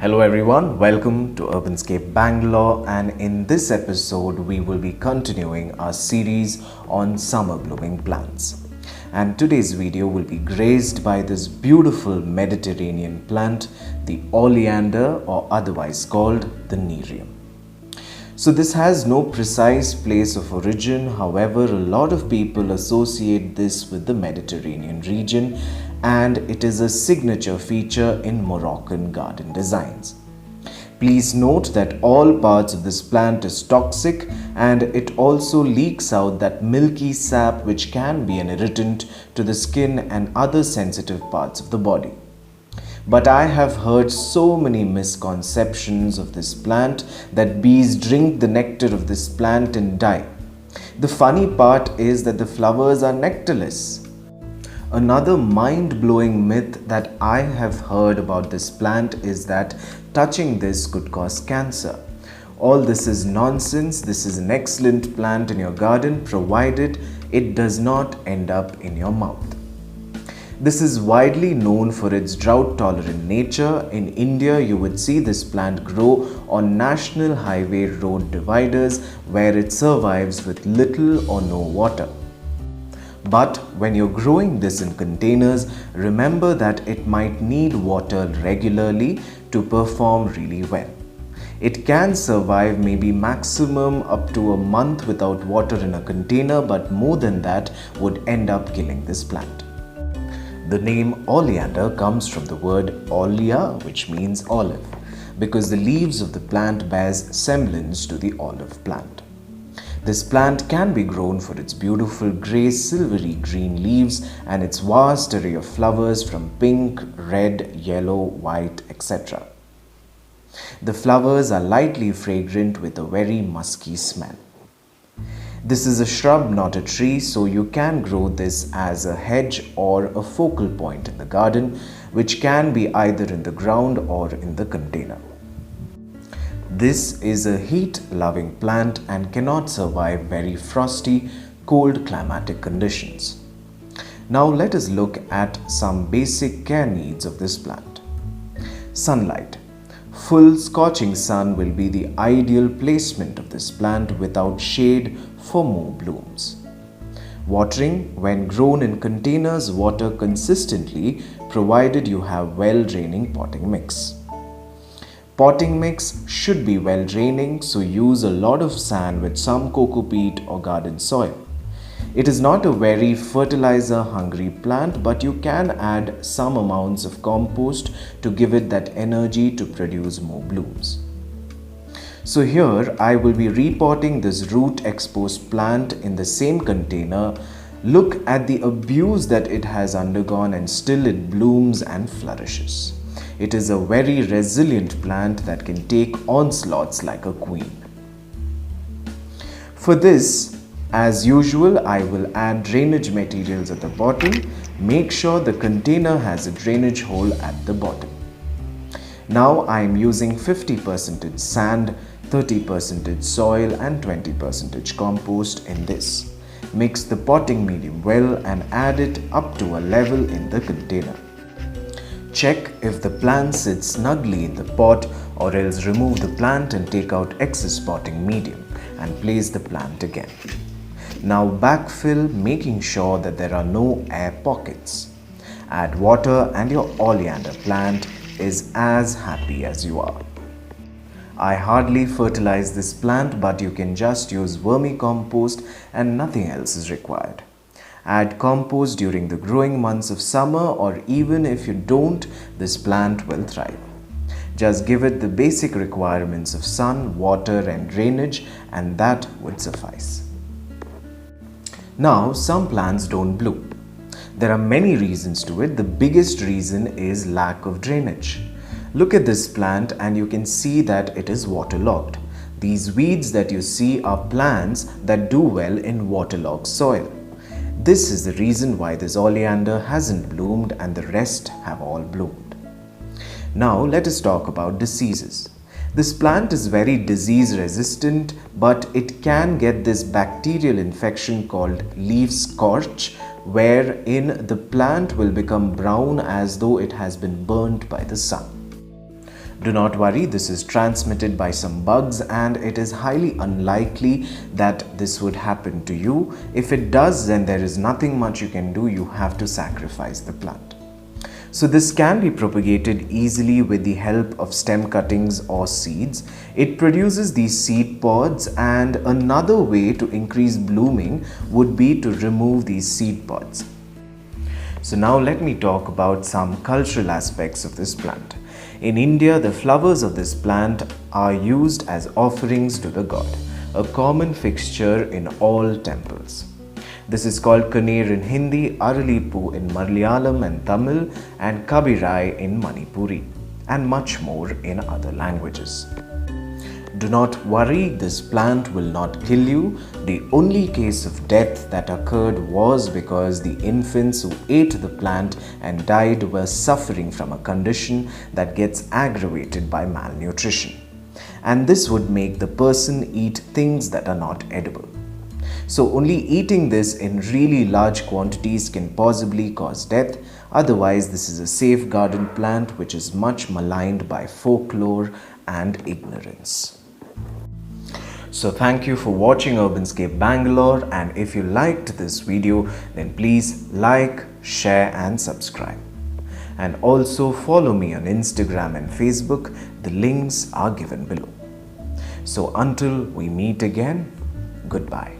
Hello everyone, welcome to Urbanscape Bangalore, and in this episode we will be continuing our series on summer blooming plants. And today's video will be graced by this beautiful Mediterranean plant, the oleander, or otherwise called the Nerium. So this has no precise place of origin, however a lot of people associate this with the Mediterranean region, and it is a signature feature in Moroccan garden designs. Please note that all parts of this plant is toxic, and it also leaks out that milky sap which can be an irritant to the skin and other sensitive parts of the body. But I have heard so many misconceptions of this plant that bees drink the nectar of this plant and die. The funny part is that the flowers are nectarless. Another mind-blowing myth that I have heard about this plant is that touching this could cause cancer. All this is nonsense. This is an excellent plant in your garden provided it does not end up in your mouth. This is widely known for its drought-tolerant nature. In India, you would see this plant grow on national highway road dividers where it survives with little or no water. But when you're growing this in containers, remember that it might need water regularly to perform really well. It can survive maybe maximum up to a month without water in a container, but more than that would end up killing this plant. The name oleander comes from the word olea, which means olive, because the leaves of the plant bears semblance to the olive plant. This plant can be grown for its beautiful grey silvery green leaves and its vast array of flowers from pink, red, yellow, white, etc. The flowers are lightly fragrant with a very musky smell. This is a shrub, not a tree, so you can grow this as a hedge or a focal point in the garden, which can be either in the ground or in the container. This is a heat-loving plant and cannot survive very frosty, cold climatic conditions. Now let us look at some basic care needs of this plant. Sunlight. Full scorching sun will be the ideal placement of this plant without shade for more blooms. Watering. When grown in containers, water consistently provided you have well-draining potting mix. Potting mix should be well-draining, so use a lot of sand with some coco peat or garden soil. It is not a very fertilizer-hungry plant, but you can add some amounts of compost to give it that energy to produce more blooms. So here I will be repotting this root-exposed plant in the same container. Look at the abuse that it has undergone, and still it blooms and flourishes. It is a very resilient plant that can take onslaughts like a queen. For this, as usual, I will add drainage materials at the bottom. Make sure the container has a drainage hole at the bottom. Now I am using 50% sand, 30% soil and 20% compost in this. Mix the potting medium well and add it up to a level in the container. Check if the plant sits snugly in the pot, or else remove the plant and take out excess potting medium and place the plant again. Now backfill, making sure that there are no air pockets. Add water and your oleander plant is as happy as you are. I hardly fertilize this plant, but you can just use vermicompost and nothing else is required. Add compost during the growing months of summer, or even if you don't, this plant will thrive. Just give it the basic requirements of sun, water and drainage, and that would suffice. Now, some plants don't bloom. There are many reasons to it. The biggest reason is lack of drainage. Look at this plant and you can see that it is waterlogged. These weeds that you see are plants that do well in waterlogged soil. This is the reason why this oleander hasn't bloomed and the rest have all bloomed. Now let us talk about diseases. This plant is very disease resistant, but it can get this bacterial infection called leaf SCORCH, wherein the plant will become brown as though it has been burnt by the sun. Do not worry, this is transmitted by some bugs and it is highly unlikely that this would happen to you. If it does, then there is nothing much you can do. You have to sacrifice the plant. So this can be propagated easily with the help of stem cuttings or seeds. It produces these seed pods, and another way to increase blooming would be to remove these seed pods. So now let me talk about some cultural aspects of this plant. In India, the flowers of this plant are used as offerings to the god, a common fixture in all temples. This is called Kaneer in Hindi, Aralipu in Malayalam and Tamil, and Kabirai in Manipuri, and much more in other languages. Do not worry, this plant will not kill you. The only case of death that occurred was because the infants who ate the plant and died were suffering from a condition that gets aggravated by malnutrition. And this would make the person eat things that are not edible. So only eating this in really large quantities can possibly cause death. Otherwise, this is a safe garden plant which is much maligned by folklore and ignorance. So thank you for watching Urbanscape Bangalore, and if you liked this video, then please like, share and subscribe. And also follow me on Instagram and Facebook. The links are given below. So until we meet again, goodbye.